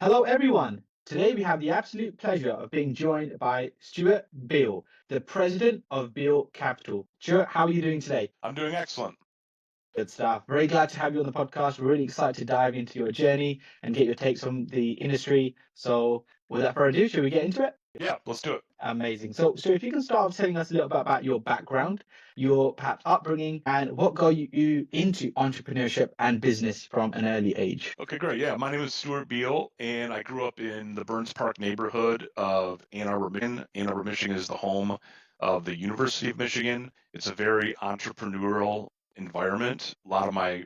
Hello, everyone. Today we have the absolute pleasure of being joined by Stewart Beal, the President of Beal Capital. Stewart, how are you doing today? I'm doing excellent. Good stuff. Very glad to have you on the podcast. We're really excited to dive into your journey and get your takes on the industry. So, without further ado, should we get into it? Yeah, let's do it. Amazing. So if you can start off telling us a little bit about your background, your perhaps upbringing, and what got you into entrepreneurship and business from an early age. Okay, great. Yeah, my name is Stewart Beal, and I grew up in the Burns Park neighborhood of Ann Arbor, Michigan. Ann Arbor, Michigan is the home of the University of Michigan. It's a very entrepreneurial environment. A lot of my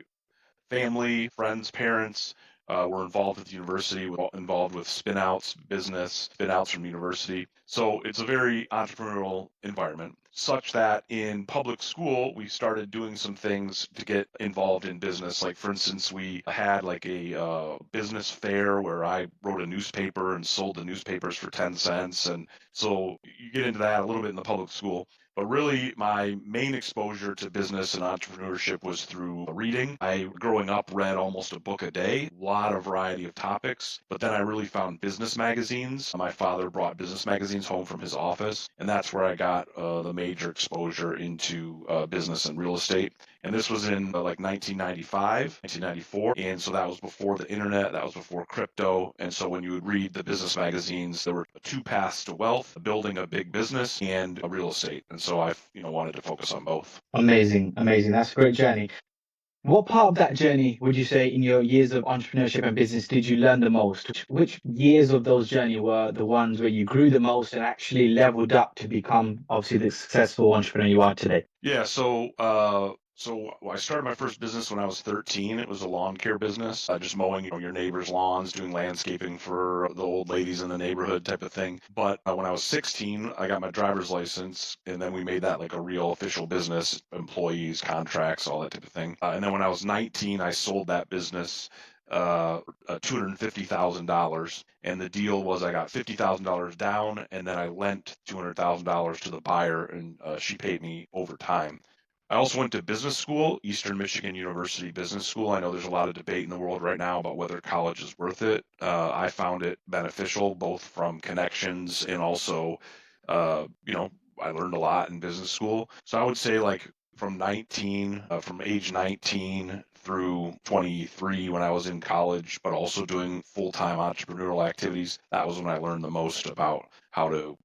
family, friends, parents were involved with the university, involved with spin-outs, business spin-outs from university. So it's a very entrepreneurial environment, such that in public school, we started doing some things to get involved in business. Like, for instance, we had like a business fair where I wrote a newspaper and sold the newspapers for 10 cents. And so you get into that a little bit in the public school. But really, my main exposure to business and entrepreneurship was through reading. I, growing up, read almost a book a day, a lot of variety of topics. But then I really found business magazines. My father brought business magazines home from his office, and that's where I got the major exposure into business and real estate. And this was in like 1995, 1994. And so that was before the internet, that was before crypto. And so when you would read the business magazines, there were two paths to wealth: building a big business and a real estate. And so I, wanted to focus on both. Amazing, amazing. That's a great journey. What part of that journey would you say in your years of entrepreneurship and business did you learn the most? Which years of those journey were the ones where you grew the most and actually leveled up to become obviously the successful entrepreneur you are today? Yeah, so I started my first business when I was 13. It was a lawn care business, just mowing, your neighbors' lawns, doing landscaping for the old ladies in the neighborhood type of thing. But when I was 16, I got my driver's license, and then we made that like a real official business, employees, contracts, all that type of thing. And then when I was 19, I sold that business $250,000, and the deal was I got $50,000 down, and then I lent $200,000 to the buyer, and she paid me over time. I also went to business school, Eastern Michigan University Business School. I know there's a lot of debate in the world right now about whether college is worth it. I found it beneficial, both from connections and also, I learned a lot in business school. So I would say like from age 19 through 23 when I was in college, but also doing full-time entrepreneurial activities, that was when I learned the most about how to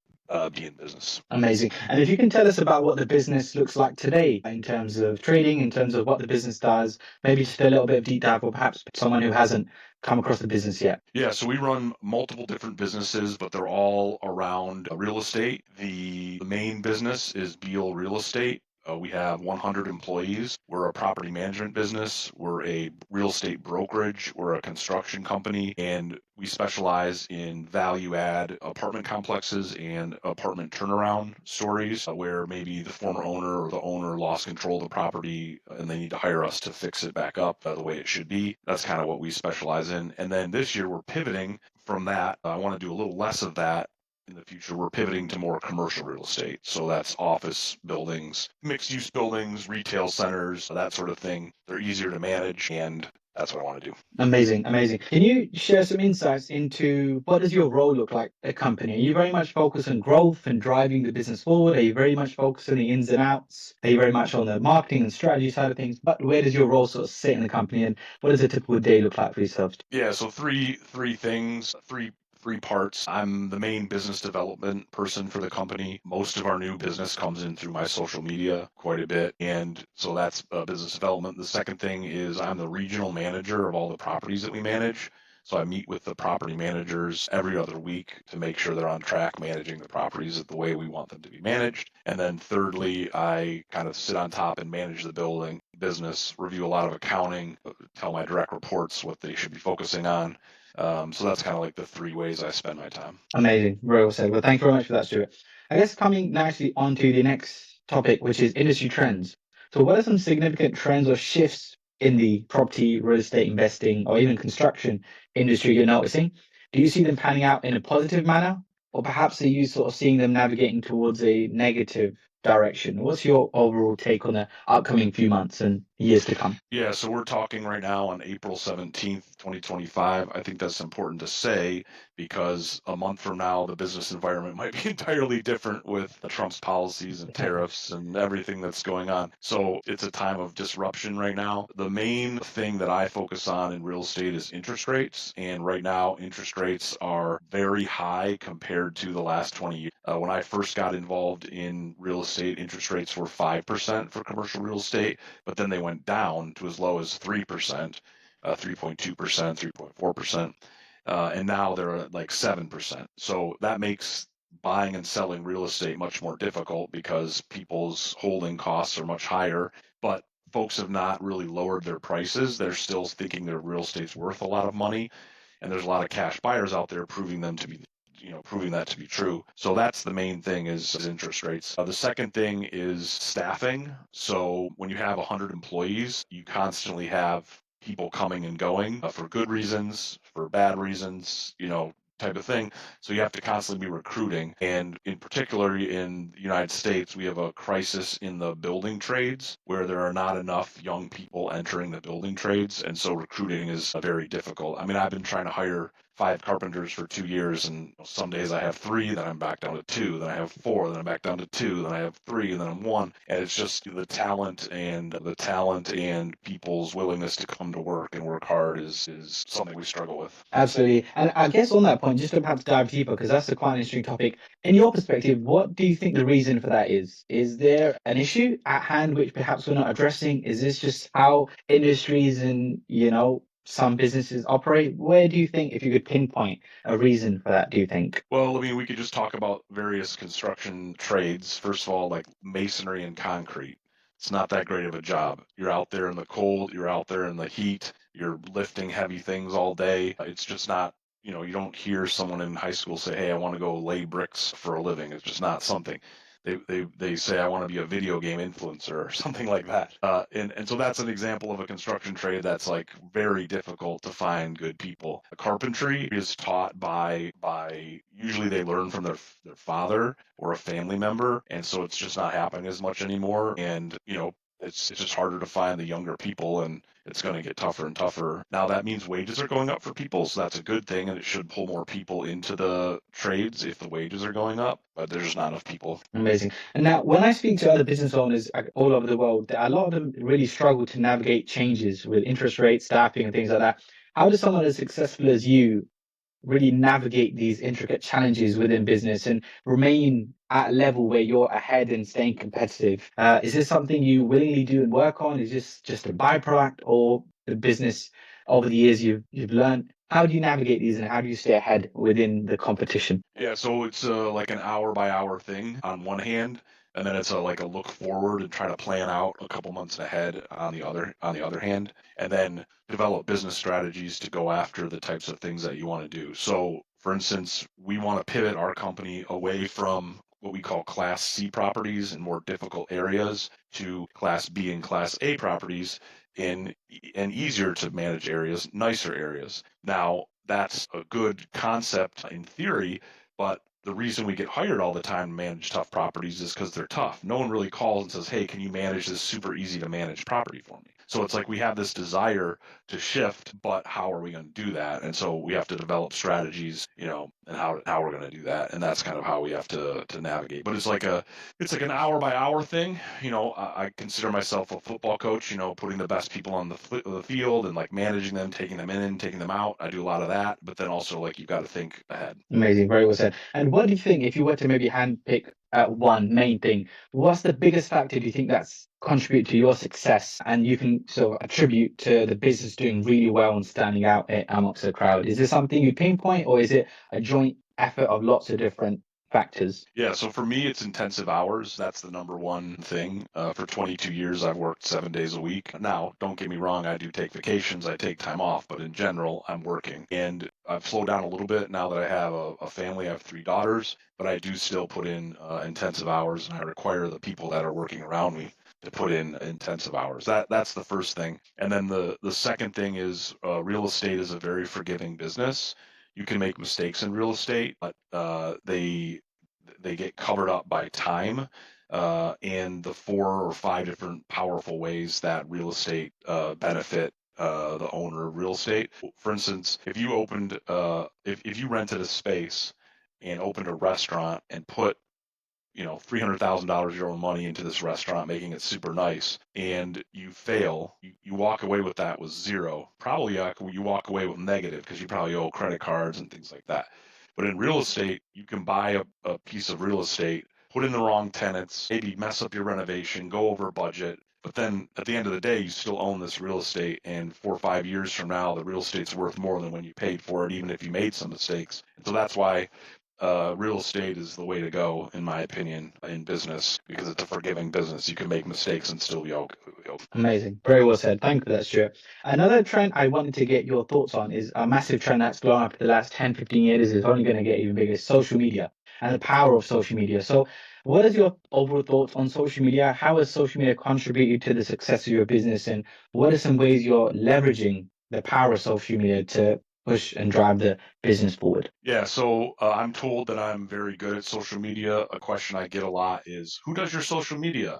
be in business. Amazing. And if you can tell us about what the business looks like today in terms of trading, in terms of what the business does, maybe just a little bit of deep dive, or perhaps someone who hasn't come across the business yet. Yeah, so we run multiple different businesses, but they're all around real estate. The main business is Beal Real Estate. We have 100 employees. We're a property management business. We're a real estate brokerage. We're a construction company, and we specialize in value add apartment complexes and apartment turnaround stories where maybe the former owner or the owner lost control of the property and they need to hire us to fix it back up the way it should be. That's kind of what we specialize in. And then this year we're pivoting from that. I want to do a little less of that. In the future, we're pivoting to more commercial real estate. So that's office buildings, mixed use buildings, retail centers, that sort of thing. They're easier to manage, and that's what I want to do. Amazing, amazing. Can you share some insights into what does your role look like at a company? Are you very much focused on growth and driving the business forward? Are you very much focused on the ins and outs? Are you very much on the marketing and strategy side of things? But where does your role sort of sit in the company, and what does a typical day look like for yourself? Yeah, so three things, three parts. I'm the main business development person for the company. Most of our new business comes in through my social media quite a bit. And so that's business development. The second thing is I'm the regional manager of all the properties that we manage. So I meet with the property managers every other week to make sure they're on track managing the properties the way we want them to be managed. And then thirdly, I kind of sit on top and manage the building business, review a lot of accounting, tell my direct reports what they should be focusing on. So that's kind of like the three ways I spend my time. Amazing. Very well said. Well, thank you very much for that, Stuart. I guess coming nicely onto the next topic, which is industry trends. So what are some significant trends or shifts in the property, real estate investing, or even construction industry you're noticing? Do you see them panning out in a positive manner, or perhaps are you sort of seeing them navigating towards a negative direction? What's your overall take on the upcoming few months and years to come? Yeah, so we're talking right now on April 17th, 2025. I think that's important to say because a month from now, the business environment might be entirely different with Trump's policies and tariffs and everything that's going on. So it's a time of disruption right now. The main thing that I focus on in real estate is interest rates. And right now, interest rates are very high compared to the last 20 years. When I first got involved in real estate, interest rates were 5% for commercial real estate, but then they went down to as low as 3%, 3.2%, 3.4%, and now they're at like 7%. So that makes buying and selling real estate much more difficult because people's holding costs are much higher, but folks have not really lowered their prices. They're still thinking their real estate's worth a lot of money, and there's a lot of cash buyers out there proving them to be proving that to be true. So that's the main thing is interest rates. The second thing is staffing. So when you have 100 employees, you constantly have people coming and going for good reasons, for bad reasons, type of thing. So you have to constantly be recruiting. And in particular, in the United States, we have a crisis in the building trades where there are not enough young people entering the building trades. And so recruiting is very difficult. I mean, I've been trying to hire 5 carpenters for 2 years, and some days I have 3, then I'm back down to 2, then I have 4, then I'm back down to 2, then I have 3, and then I'm 1. And it's just the talent and people's willingness to come to work and work hard is something we struggle with. Absolutely. And I guess on that point, just to perhaps dive deeper, because that's a quite an interesting topic. In your perspective, what do you think the reason for that is? Is there an issue at hand which perhaps we're not addressing? Is this just how industries and, some businesses operate? Where do you think, if you could pinpoint a reason for that, do you think? Well, I mean, we could just talk about various construction trades. First of all, like masonry and concrete. It's not that great of a job. You're out there in the cold, you're out there in the heat, you're lifting heavy things all day. It's just not, you don't hear someone in high school say, "Hey, I want to go lay bricks for a living." It's just not something. They say, "I want to be a video game influencer," or something like that. And so that's an example of a construction trade that's like very difficult to find good people. Carpentry is taught by usually they learn from their father or a family member, and so it's just not happening as much anymore. And it's just harder to find the younger people, and it's going to get tougher and tougher. Now that means wages are going up for people, so that's a good thing, and it should pull more people into the trades if the wages are going up, but there's just not enough people. Amazing. And now, when I speak to other business owners all over the world, a lot of them really struggle to navigate changes with interest rates, staffing, and things like that. How does someone as successful as you really navigate these intricate challenges within business and remain at a level where you're ahead and staying competitive? Is this something you willingly do and work on? Is this just a byproduct or the business over the years you've learned? How do you navigate these and how do you stay ahead within the competition? Yeah, so it's like an hour by hour thing on one hand, and then it's like a look forward and try to plan out a couple months ahead on the other hand, and then develop business strategies to go after the types of things that you want to do. So, for instance, we want to pivot our company away from what we call Class C properties in more difficult areas to Class B and Class A properties in and easier to manage areas, nicer areas. Now, that's a good concept in theory, but the reason we get hired all the time to manage tough properties is because they're tough. No one really calls and says, "Hey, can you manage this super easy to manage property for me?" So it's like we have this desire to shift, but how are we going to do that? And so we have to develop strategies, and how we're going to do that. And that's kind of how we have to navigate. But it's like an hour by hour thing. I consider myself a football coach, putting the best people on the field and like managing them, taking them in, taking them out. I do a lot of that, but then also like you've got to think ahead. Amazing, very well said. And what do you think, if you were to maybe handpick one main thing, what's the biggest factor do you think that's contributed to your success and you can sort of attribute to the business doing really well and standing out amongst the crowd? Is this something you pinpoint or is it a joint effort of lots of different factors? Yeah, so for me, it's intensive hours. That's the number one thing. For 22 years, I've worked 7 days a week. Now, don't get me wrong, I do take vacations, I take time off, but in general, I'm working. And I've slowed down a little bit now that I have a family. I have 3 daughters, but I do still put in intensive hours, and I require the people that are working around me to put in intensive hours. That's the first thing. And then the second thing is real estate is a very forgiving business. You can make mistakes in real estate, but they get covered up by time. and the 4 or 5 different powerful ways that real estate benefit the owner of real estate. For instance, if you opened, if you rented a space and opened a restaurant and put $300,000 of your own money into this restaurant, making it super nice, and you fail, you walk away with that with zero. Probably you walk away with negative because you probably owe credit cards and things like that. But in real estate, you can buy a piece of real estate, put in the wrong tenants, maybe mess up your renovation, go over budget. But then at the end of the day, you still own this real estate. And 4 or 5 years from now, the real estate's worth more than when you paid for it, even if you made some mistakes. And so that's why real estate is the way to go, in my opinion, in business, because it's a forgiving business. You can make mistakes and still be okay. Amazing. Very well said. Thank you for that, Stuart. Another trend I wanted to get your thoughts on is a massive trend that's blown up in the last 10, 15 years, is only going to get even bigger, social media and the power of social media. So what is your overall thoughts on social media? How has social media contributed to the success of your business? And what are some ways you're leveraging the power of social media to push and drive the business forward? Yeah, so I'm told that I'm very good at social media. A question I get a lot is, who does your social media?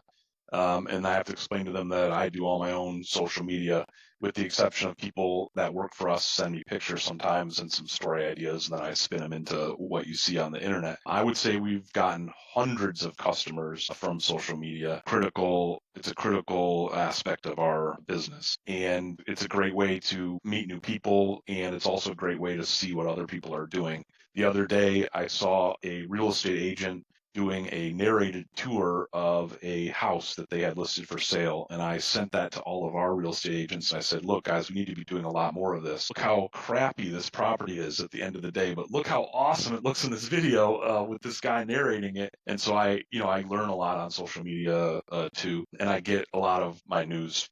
And I have to explain to them that I do all my own social media, with the exception of people that work for us send me pictures sometimes and some story ideas, and then I spin them into what you see on the internet. I would say we've gotten hundreds of customers from social media. It's a critical aspect of our business, and it's a great way to meet new people, and it's also a great way to see what other people are doing. The other day, I saw a real estate agent doing a narrated tour of a house that they had listed for sale. And I sent that to all of our real estate agents. And I said, look, guys, we need to be doing a lot more of this. Look how crappy this property is at the end of the day, but look how awesome it looks in this video with this guy narrating it. And so I learn a lot on social media too. And I get a lot of my news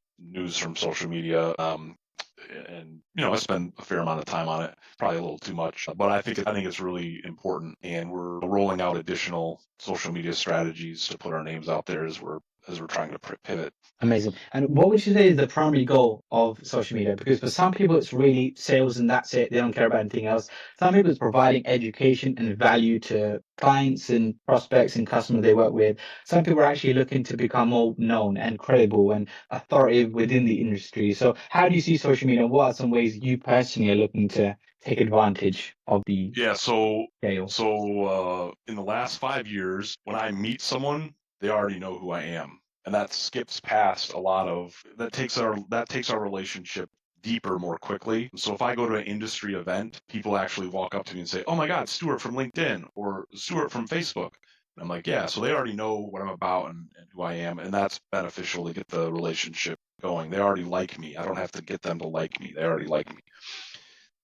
from social media. And I spend a fair amount of time on it, probably a little too much, but I think it's really important, and we're rolling out additional social media strategies to put our names out there as we're trying to pivot. Amazing. And what would you say is the primary goal of social media? Because for some people, it's really sales and that's it. They don't care about anything else. Some people, it's providing education and value to clients and prospects and customers they work with. Some people are actually looking to become more known and credible and authoritative within the industry. So how do you see social media? What are some ways you personally are looking to take advantage of the scale? So in the last 5 years, when I meet someone, they already know who I am. And that skips past a lot of that takes our relationship deeper more quickly. So if I go to an industry event, people actually walk up to me and say, "Oh my God, Stewart from LinkedIn or Stewart from Facebook." And I'm like, "Yeah." So they already know what I'm about and who I am, and that's beneficial to get the relationship going. They already like me. I don't have to get them to like me. They already like me.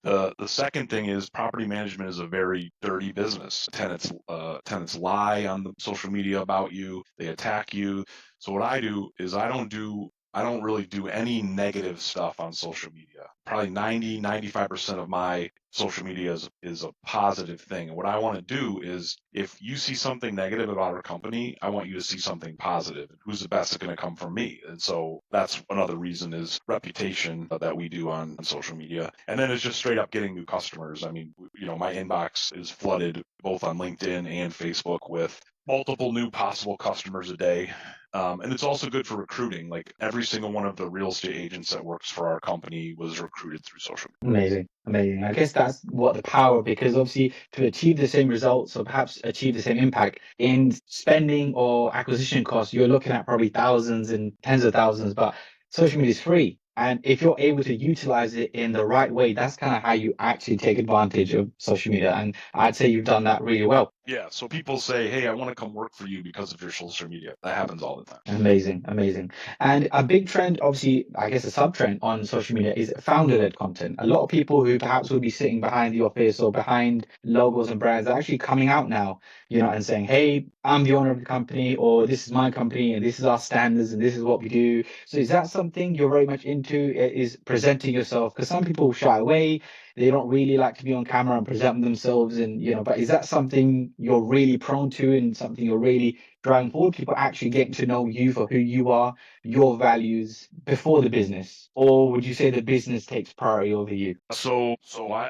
The second thing is, property management is a very dirty business. Tenants lie on the social media about you. They attack you. So what I do is I don't really do any negative stuff on social media. Probably 95% of my social media is a positive thing. And what I want to do is, if you see something negative about our company, I want you to see something positive. Who's the best going to come from me? And so that's another reason, is reputation that we do on social media. And then it's just straight up getting new customers. I mean, my inbox is flooded both on LinkedIn and Facebook with multiple new possible customers a day. And it's also good for recruiting. Like, every single one of the real estate agents that works for our company was recruited through social media. Amazing, amazing. I guess that's what the power, because obviously to achieve the same results or perhaps achieve the same impact in spending or acquisition costs, you're looking at probably thousands and tens of thousands, but social media is free. And if you're able to utilize it in the right way, that's kind of how you actually take advantage of social media. And I'd say you've done that really well. Yeah, so people say, "Hey, I want to come work for you because of your social media." That happens all the time. Amazing, amazing. And a big trend, obviously, I guess a sub-trend on social media is founder-led content. A lot of people who perhaps would be sitting behind the office or behind logos and brands are actually coming out now, and saying, "Hey, I'm the owner of the company," or "This is my company and this is our standards and this is what we do." So is that something you're very much into, is presenting yourself? Because some people shy away. they don't really like to be on camera and present themselves, and but is that something you're really prone to and something you're really driving forward? People actually getting to know you for who you are, your values before the business, or would you say the business takes priority over you?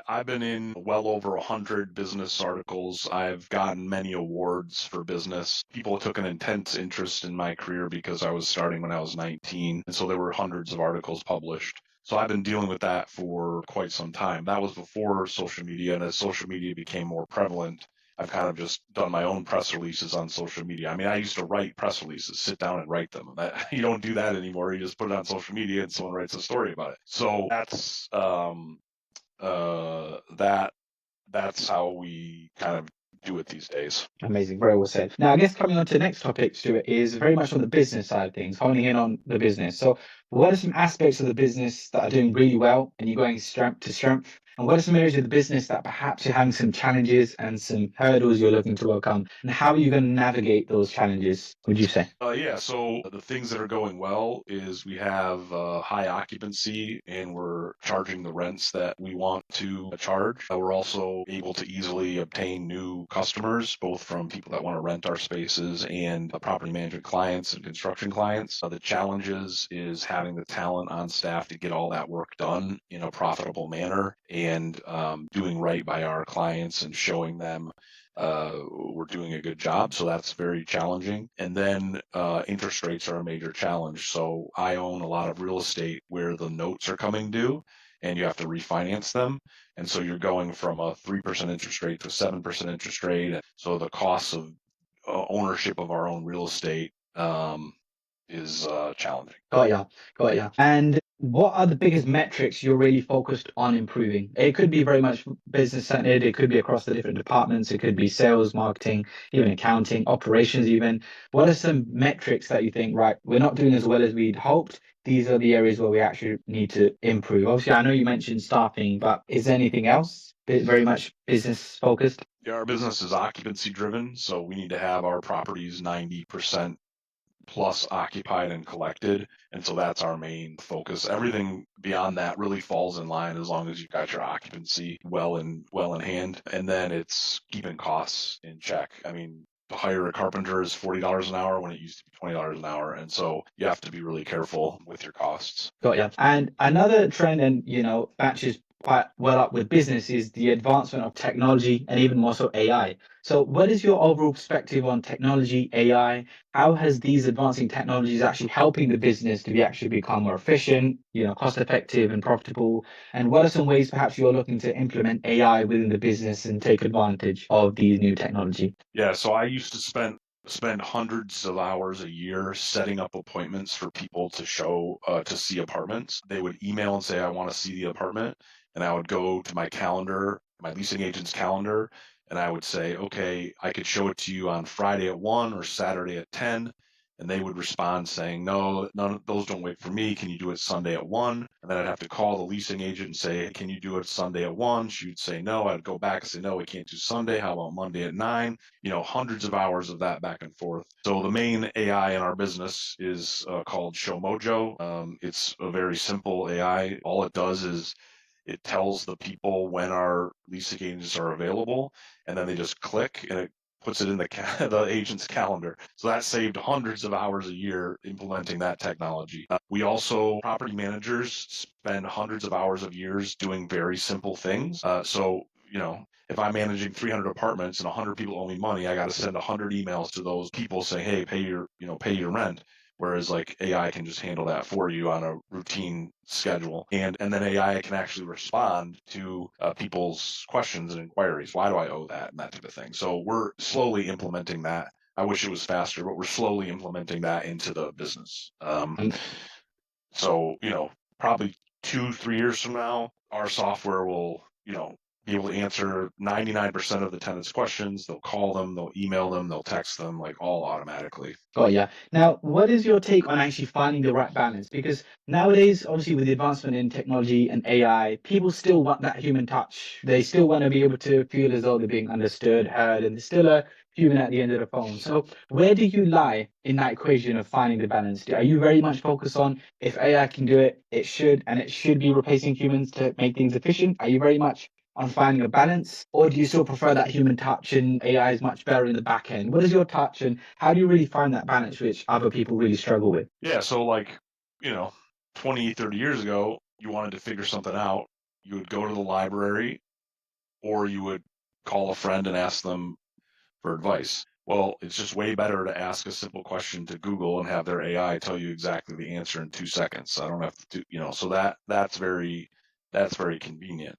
I've been in well over 100 business articles. I've gotten many awards for business. People took an intense interest in my career because I was starting when I was 19. And so there were hundreds of articles published. So I've been dealing with that for quite some time. That was before social media. And as social media became more prevalent, I've kind of just done my own press releases on social media. I mean, I used to write press releases, sit down and write them. You don't do that anymore. You just put it on social media and someone writes a story about it. So that that's how we kind of do it these days. Amazing, very well said. Now, I guess coming on to the next topic, Stuart, is very much on the business side of things, honing in on the business. So, what are some aspects of the business that are doing really well and you're going strength to strength? And what are some areas of the business that perhaps you're having some challenges and some hurdles you're looking to overcome? And how are you going to navigate those challenges, would you say? Yeah, so the things that are going well is we have high occupancy and we're charging the rents that we want to charge. We're also able to easily obtain new customers, both from people that want to rent our spaces and property management clients and construction clients. The challenges is having the talent on staff to get all that work done in a profitable manner and doing right by our clients and showing them we're doing a good job. So that's very challenging. And then interest rates are a major challenge. So I own a lot of real estate where the notes are coming due and you have to refinance them. And so you're going from a 3% interest rate to a 7% interest rate. So the cost of ownership of our own real estate is challenging. Got ya, got ya. And what are the biggest metrics you're really focused on improving? It could be very much business centered, it could be across the different departments, it could be sales, marketing, even accounting, operations even. What are some metrics that you think, right, we're not doing as well as we'd hoped? These are the areas where we actually need to improve. Obviously, I know you mentioned staffing, but is there anything else very much business focused? Yeah, our business is occupancy driven, so we need to have our properties 90% plus occupied and collected. And so that's our main focus. Everything beyond that really falls in line as long as you've got your occupancy well in hand. And then it's keeping costs in check. I mean, to hire a carpenter is $40 an hour when it used to be $20 an hour. And so you have to be really careful with your costs. Got ya. And another trend, and matches quite well up with business, is the advancement of technology and even more so AI. So, what is your overall perspective on technology, AI? How has these advancing technologies actually helping the business to actually become more efficient, cost effective and profitable? And what are some ways perhaps you're looking to implement AI within the business and take advantage of these new technology? Yeah, so I used to spend hundreds of hours a year setting up appointments for people to see apartments. They would email and say, I want to see the apartment. And I would go to my calendar, my leasing agent's calendar, and I would say, okay, I could show it to you on Friday at 1 or Saturday at 10. And they would respond saying, no, none of those don't wait for me. Can you do it Sunday at 1? And then I'd have to call the leasing agent and say, hey, can you do it Sunday at 1? She would say no. I'd go back and say, no, we can't do Sunday. How about Monday at 9? Hundreds of hours of that back and forth. So the main AI in our business is called Show Mojo. It's a very simple AI. All it does is it tells the people when our leasing agents are available, and then they just click and it puts it in the agent's calendar. So that saved hundreds of hours a year implementing that technology. We also, property managers spend hundreds of hours of years doing very simple things. If I'm managing 300 apartments and 100 people owe me money, I got to send 100 emails to those people saying, hey, pay your rent. Whereas like AI can just handle that for you on a routine schedule. And then AI can actually respond to people's questions and inquiries. Why do I owe that? And that type of thing. So we're slowly implementing that. I wish it was faster, but we're slowly implementing that into the business. So, probably 2-3 years from now, our software will, be able to answer 99% of the tenants' questions. They'll call them, they'll email them, they'll text them, like all automatically. Got ya. Now, what is your take on actually finding the right balance? Because nowadays, obviously, with the advancement in technology and AI, people still want that human touch. They still want to be able to feel as though they're being understood, heard, and there's still a human at the end of the phone. So, where do you lie in that equation of finding the balance? Are you very much focused on if AI can do it, it should, and it should be replacing humans to make things efficient? Are you very much on finding a balance, or do you still prefer that human touch and AI is much better in the back end? What is your touch, and how do you really find that balance, which other people really struggle with? Yeah, so like, you know, 20, 30 years ago, you wanted to figure something out, you would go to the library or you would call a friend and ask them for advice. Well, it's just way better to ask a simple question to Google and have their AI tell you exactly the answer in 2 seconds. I don't have to do, so that's very convenient.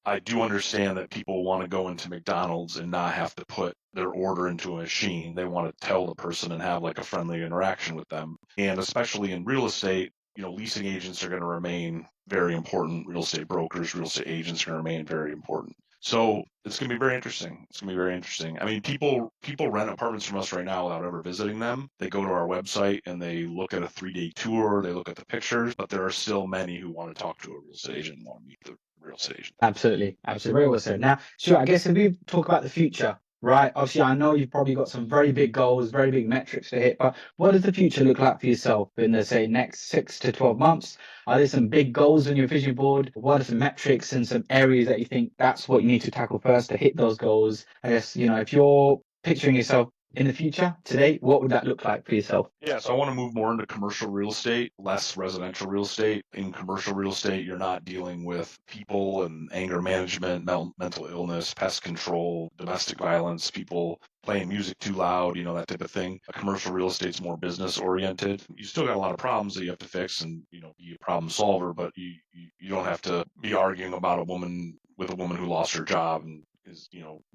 I do understand that people want to go into McDonald's and not have to put their order into a machine. They want to tell the person and have like a friendly interaction with them. And especially in real estate, leasing agents are going to remain very important. Real estate brokers, real estate agents are going to remain very important. So it's going to be very interesting. It's going to be very interesting. I mean, people rent apartments from us right now without ever visiting them. They go to our website and they look at a 3-day tour. They look at the pictures, but there are still many who want to talk to a real estate agent and want to meet the real estate agent. Absolutely, absolutely. Very well said. Now, sure, I guess if we talk about the future, right? Obviously, I know you've probably got some very big goals, very big metrics to hit, but what does the future look like for yourself in the, say, next 6 to 12 months? Are there some big goals on your vision board? What are some metrics and some areas that you think that's what you need to tackle first to hit those goals? I guess, if you're picturing yourself in the future today, what would that look like for yourself? Yeah, so I want to move more into commercial real estate, less residential real estate. In commercial real estate, you're not dealing with people and anger management, mental illness, pest control, domestic violence, people playing music too loud, that type of thing. Commercial real estate's more business oriented. You still got a lot of problems that you have to fix and, be a problem solver, but you don't have to be arguing about a woman who lost her job and is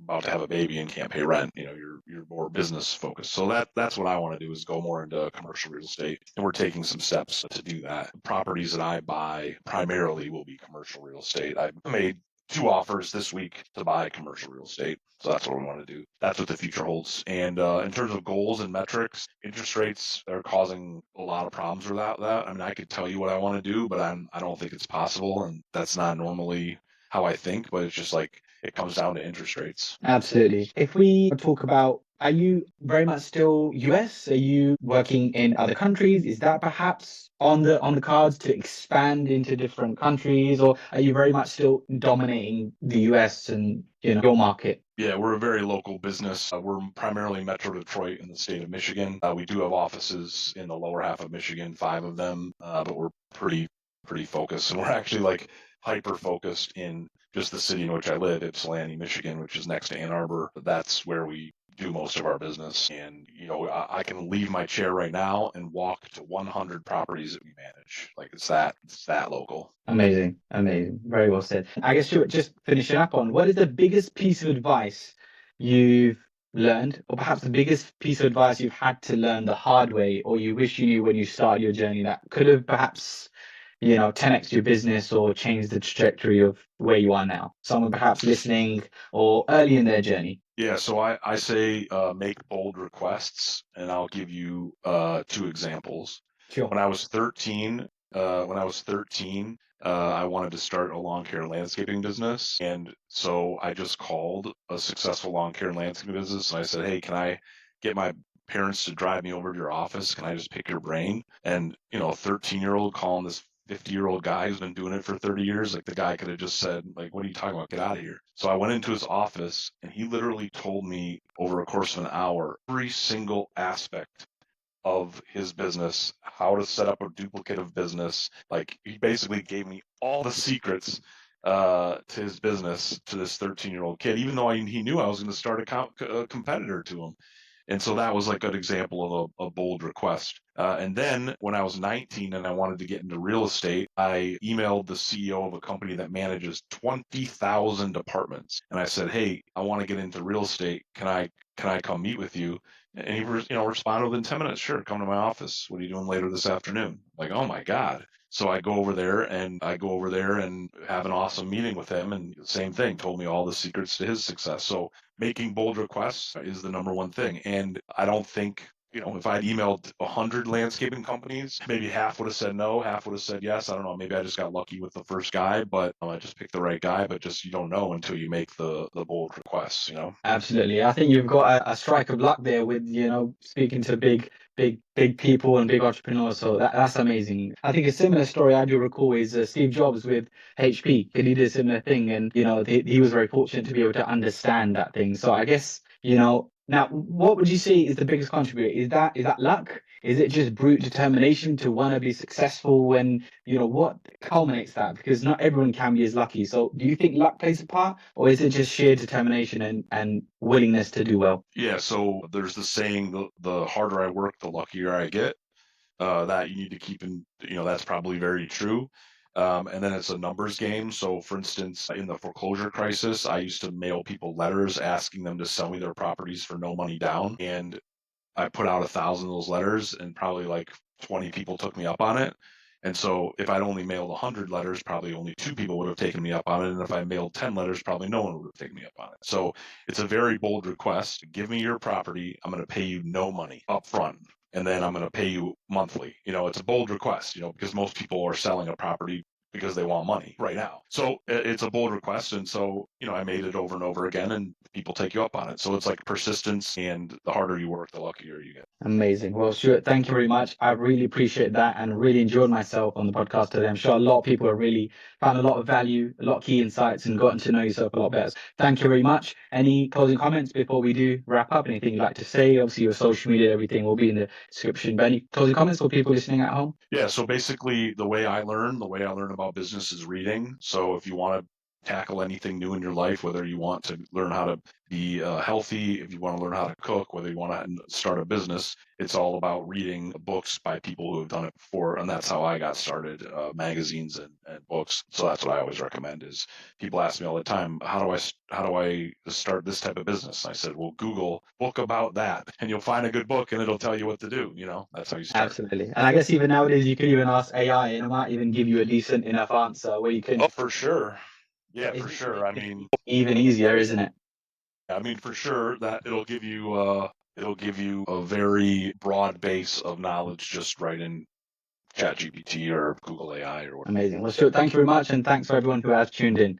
about to have a baby and can't pay rent. You're more business focused. So that's what I want to do, is go more into commercial real estate, and we're taking some steps to do that. Properties that I buy primarily will be commercial real estate. I made 2 offers this week to buy commercial real estate. So that's what we want to do. That's what the future holds. And in terms of goals and metrics, interest rates are causing a lot of problems with that. I mean, I could tell you what I want to do, but I don't think it's possible, and that's not normally how I think. But it's just like, it comes down to interest rates. Absolutely. If we talk about, are you very much still US? Are you working in other countries? Is that perhaps on the cards to expand into different countries, or are you very much still dominating the US and your market? Yeah, we're a very local business. We're primarily Metro Detroit in the state of Michigan. We do have offices in the lower half of Michigan, 5 of them, but we're pretty focused, and we're actually like hyper focused in just the city in which I live, Ypsilanti, Michigan, which is next to Ann Arbor. That's where we do most of our business. And, I can leave my chair right now and walk to 100 properties that we manage. Like it's that local. Amazing. Amazing. Very well said. I guess Stuart, just finishing up on, what is the biggest piece of advice you've learned, or perhaps the biggest piece of advice you've had to learn the hard way, or you wish you knew when you started your journey, that could have perhaps 10x your business or change the trajectory of where you are now? Someone perhaps listening or early in their journey. Yeah, so I say make bold requests, and I'll give you 2 examples. Sure. When I was 13, I wanted to start a lawn care and landscaping business, and so I just called a successful lawn care and landscaping business, and I said, "Hey, can I get my parents to drive me over to your office? Can I just pick your brain?" And a 13-year-old calling this 50-year-old guy who's been doing it for 30 years, like the guy could have just said, like, "What are you talking about? Get out of here." So I went into his office, and he literally told me over a course of an hour every single aspect of his business, how to set up a duplicative business. Like, he basically gave me all the secrets to his business, to this 13-year-old kid, even though he knew I was going to start a competitor to him. And so that was like an example of a bold request. And then when I was 19 and I wanted to get into real estate, I emailed the CEO of a company that manages 20,000 apartments. And I said, hey, I want to get into real estate. Can I come meet with you? And he responded within 10 minutes. Sure, come to my office. What are you doing later this afternoon? Like, oh my God. So I go over there and have an awesome meeting with him, and same thing, told me all the secrets to his success. So making bold requests is the number one thing. And I don't think, if I'd emailed 100 landscaping companies, maybe half would have said no, half would have said yes. I don't know. Maybe I just got lucky with the first guy, but I just picked the right guy. But just you don't know until you make the bold requests. Absolutely. I think you've got a strike of luck there with, speaking to big people and big entrepreneurs. So that's amazing. I think a similar story I do recall is Steve Jobs with HP. He did a similar thing, and he was very fortunate to be able to understand that thing. So I guess now, what would you say is the biggest contributor? Is that luck? Is it just brute determination to want to be successful? When what culminates that? Because not everyone can be as lucky. So do you think luck plays a part, or is it just sheer determination and willingness to do well? Yeah. So there's the saying, the harder I work, the luckier I get. That you need to keep in, that's probably very true. And then it's a numbers game. So, for instance, in the foreclosure crisis, I used to mail people letters asking them to sell me their properties for no money down. And I put out 1,000 of those letters, and probably like 20 people took me up on it. And so if I'd only mailed 100 letters, probably only 2 people would have taken me up on it. And if I mailed 10 letters, probably no one would have taken me up on it. So it's a very bold request. Give me your property. I'm going to pay you no money up front. And then I'm going to pay you monthly. It's a bold request, because most people are selling a property because they want money right now. So it's a bold request. And so, I made it over and over again, and people take you up on it. So it's like persistence, and the harder you work, the luckier you get. Amazing. Well, Stuart, thank you very much. I really appreciate that and really enjoyed myself on the podcast today. I'm sure a lot of people have really found a lot of value, a lot of key insights, and gotten to know yourself a lot better. Thank you very much. Any closing comments before we do wrap up? Anything you'd like to say? Obviously, your social media, everything will be in the description. But any closing comments for people listening at home? Yeah. So basically, the way I learn about business is reading. So if you want to tackle anything new in your life, whether you want to learn how to be healthy, if you want to learn how to cook, whether you want to start a business, it's all about reading books by people who have done it before. And that's how I got started, magazines and books. So that's what I always recommend. Is people ask me all the time, how do I start this type of business? I said, well, Google book about that, and you'll find a good book, and it'll tell you what to do. That's how you start. Absolutely. And I guess even nowadays, you can even ask AI and it might even give you a decent enough answer where you can. Oh, for sure. Yeah, It's for just sure. making it even easier, isn't it? For sure that it'll give you a very broad base of knowledge just right in ChatGPT or Google AI or whatever. Amazing. Well, Stuart, thank you very much. And thanks for everyone who has tuned in.